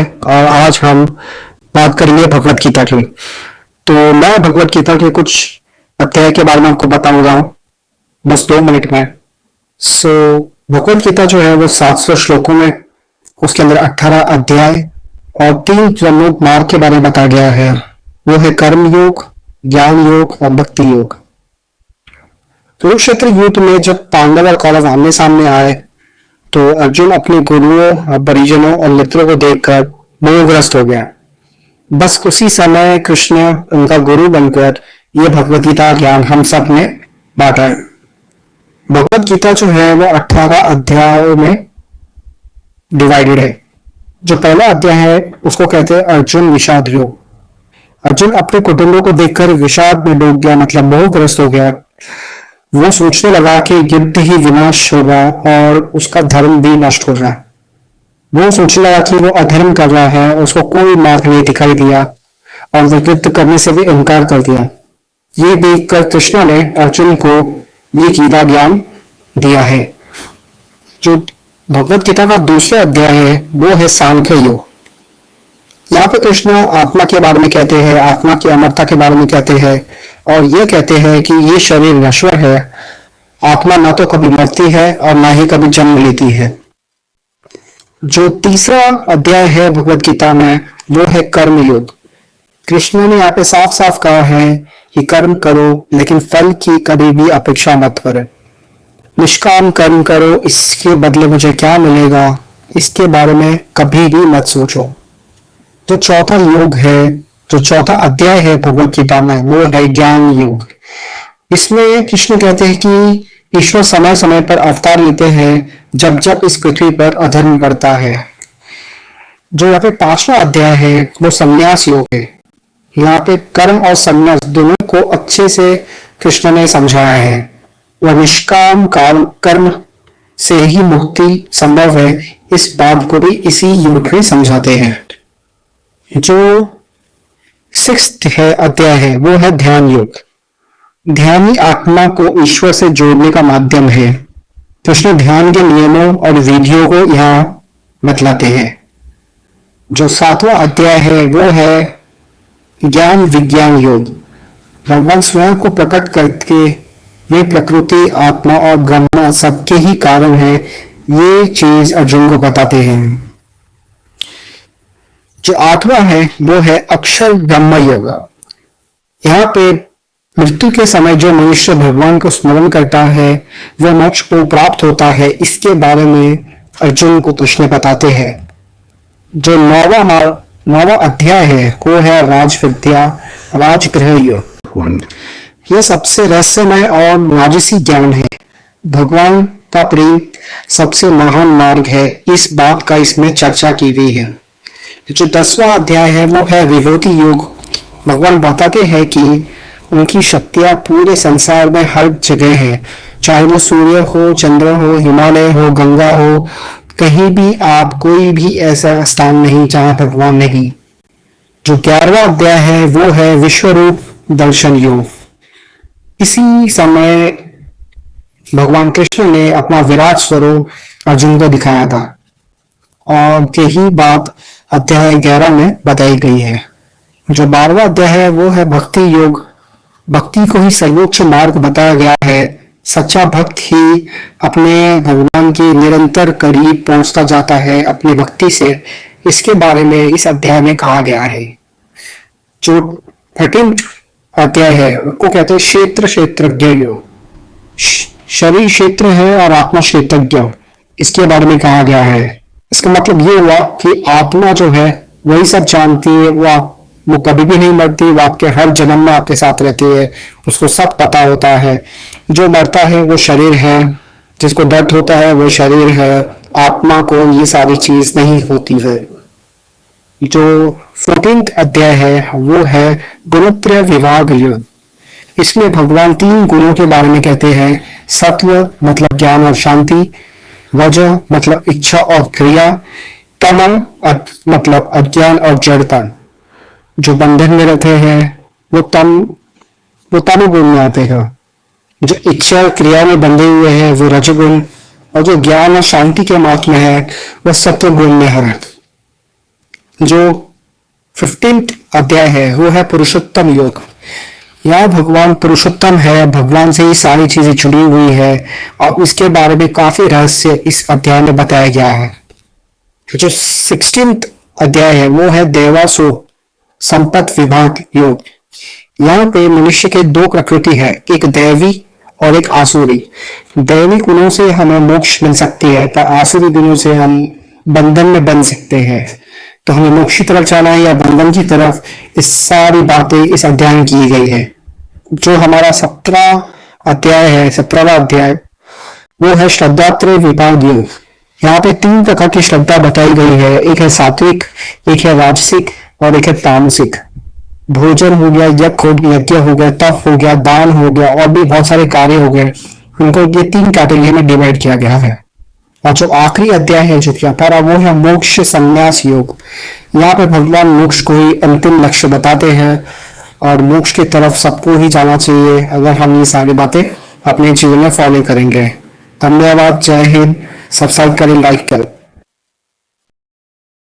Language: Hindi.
और आज हम बात करेंगे भगवत गीता की। तो मैं भगवत गीता के कुछ अध्याय के बारे में आपको बताऊंगा बस 2 मिनट में। सो भगवत गीता जो है वो 700 श्लोकों में, उसके अंदर 18 अध्याय और 3 प्रमुख मार्ग के बारे में बताया गया है। वो है कर्म योग, ज्ञान योग और भक्ति योग। कुरुक्षेत्र युद्ध में जब पांडव और कौरव आमने सामने आए तो अर्जुन अपने गुरुओं, परिजनों और मित्रों को देखकर मोहग्रस्त हो गया। बस उसी समय कृष्ण उनका गुरु बनकर ये भगवत गीता ज्ञान हम सब में बांटा। भगवत गीता जो है वो 18 अध्यायों में डिवाइडेड है। जो पहला अध्याय है उसको कहते हैं अर्जुन विषाद योग। अर्जुन अपने कुटुंबों को देखकर विषाद में डूब गया, मतलब मोहग्रस्त हो गया। वो सोचने लगा कि युद्ध ही विनाश होगा और उसका धर्म भी नष्ट होगा। वो सोचने लगा कि वो अधर्म कर रहा है, उसको कोई मार्ग नहीं दिखाई दिया और वो युद्ध करने से भी इनकार कर दिया। ये देखकर कृष्ण ने अर्जुन को ये गीता ज्ञान दिया है। जो भगवत गीता का दूसरा अध्याय है वो है सांख्य योग। यहाँ पे कृष्ण आत्मा के बारे में कहते हैं, आत्मा की अमरता के बारे में कहते हैं और ये कहते हैं कि ये शरीर नश्वर है, आत्मा ना तो कभी मरती है और ना ही कभी जन्म लेती है। जो तीसरा अध्याय है भगवत गीता में वो है कर्म योग। कृष्ण ने यहाँ पे साफ साफ कहा है कि कर्म करो लेकिन फल की कभी भी अपेक्षा मत करो। निष्काम कर्म करो, इसके बदले मुझे क्या मिलेगा इसके बारे में कभी भी मत सोचो। जो चौथा योग है, जो चौथा अध्याय है भगवत गीता में वो है ज्ञान योग। इसमें कृष्ण कहते हैं कि ईश्वर समय समय पर अवतार लेते हैं जब जब इस पृथ्वी पर अधर्म बढ़ता है। जो यहाँ पे 5वां अध्याय है वो संन्यास योग है। यहाँ पे कर्म और संन्यास दोनों को अच्छे से कृष्ण ने समझाया है। वह निष्काम कर्म से ही मुक्ति संभव है, इस बात को भी इसी योग में समझाते हैं। जो 6th है अध्याय है वो है ध्यान योग। ध्यान ही आत्मा को ईश्वर से जोड़ने का माध्यम है। कृष्ण ध्यान के नियमों और विधियों को यहाँ बतलाते हैं। जो 7वां अध्याय है वो है ज्ञान विज्ञान योग। भगवान स्वयं को प्रकट करके ये प्रकृति, आत्मा और ब्रह्मा सबके ही कारण है, ये चीज अर्जुन को बताते हैं। जो 8वां है वो है अक्षर ब्रह्म योग। यहाँ पे मृत्यु के समय जो मनुष्य भगवान को स्मरण करता है वह मोक्ष को प्राप्त होता है, इसके बारे में अर्जुन को कृष्ण बताते हैं। जो 9वां अध्याय है वो है राज विद्या राजगृह योग। यह सबसे रहस्यमय और राजसी ज्ञान है। भगवान का प्रेम सबसे महान मार्ग है, इस बात का इसमें चर्चा की गई है। जो 10वां अध्याय है वो है विभूति योग। भगवान बताते हैं कि उनकी शक्तियां पूरे संसार में हर जगह है, चाहे वो सूर्य हो, चंद्र हो, हिमालय हो, गंगा हो, कहीं भी आप कोई भी ऐसा स्थान नहीं जहां भगवान नहीं। जो 11वां अध्याय है वो है विश्व रूप दर्शन योग। इसी समय भगवान कृष्ण ने अपना विराट स्वरूप अर्जुन को दिखाया था और यही बात अध्याय 11 में बताई गई है। जो 12वां अध्याय है वो है भक्ति योग। भक्ति को ही सर्वोच्च मार्ग बताया गया है। सच्चा भक्त ही अपने भगवान के निरंतर करीब पहुंचता जाता है अपनी भक्ति से, इसके बारे में इस अध्याय में कहा गया है। जो 13 अध्याय है उसको कहते हैं क्षेत्र क्षेत्रज्ञ योग। शरीर क्षेत्र है और आत्मा क्षेत्रज्ञ, इसके बारे में कहा गया है। इसका मतलब ये हुआ कि आत्मा जो है वही सब जानती है, वो कभी भी नहीं मरती, वो आपके हर जन्म में आपके साथ रहती है, उसको सब पता होता है। जो मरता है वो शरीर है, जिसको दर्द होता है वो शरीर है, आत्मा को ये सारी चीज नहीं होती है। जो 14th अध्याय है वो है गुणत्रय विभाग योग। इसमें भगवान 3 गुणों के बारे में कहते हैं। सत्व मतलब ज्ञान और शांति, वजह मतलब इच्छा और क्रिया, तमः मतलब अज्ञान और जड़ता। जो बंधन में रहते हैं वो तमोगुण में आते हैं। जो इच्छा और क्रिया में बंधे हुए हैं वो रजोगुण, और जो ज्ञान और शांति के मार्ग में है वह सत्व गुण में है। जो 15th अध्याय है वो है पुरुषोत्तम योग। यहाँ भगवान पुरुषोत्तम है, भगवान से ही सारी चीजें जुड़ी हुई है और उसके बारे में काफी रहस्य इस अध्याय में बताया गया है। जो 16th अध्याय है वो है देवासु संपत विभाग योग। यहाँ पे मनुष्य के दो प्रकृति है, एक दैवी और एक आसुरी। दैवी गुणों से हमें मोक्ष मिल सकती है, पर आसुरी गुणों से हम बंधन में बन सकते हैं। तो हमें मोक्ष की तरफ जाना है या बंधन की तरफ, इस सारी बातें इस अध्याय में की गई है। जो हमारा 17 अध्याय है, 17वां अध्याय, वो है श्रद्धात्रय विभाग योग। यहाँ पे 3 प्रकार की श्रद्धा बताई गई है, एक है सात्विक, एक है राजसिक और एक है तामसिक। भोजन हो गया, यज्ञ हो गया, तप हो गया, दान हो गया और भी बहुत सारे कार्य हो गए, उनको ये 3 कैटेगरी में डिवाइड किया गया है। और जो आखिरी अध्याय है जो पारा, वो है मोक्ष संन्यास योग। यहाँ पे भगवान मोक्ष को ही अंतिम लक्ष्य बताते हैं और मोक्ष की तरफ सबको ही जाना चाहिए अगर हम ये सारी बातें अपने जीवन में फॉलो करेंगे। धन्यवाद, जय हिंद। सब्सक्राइब करें, लाइक करें।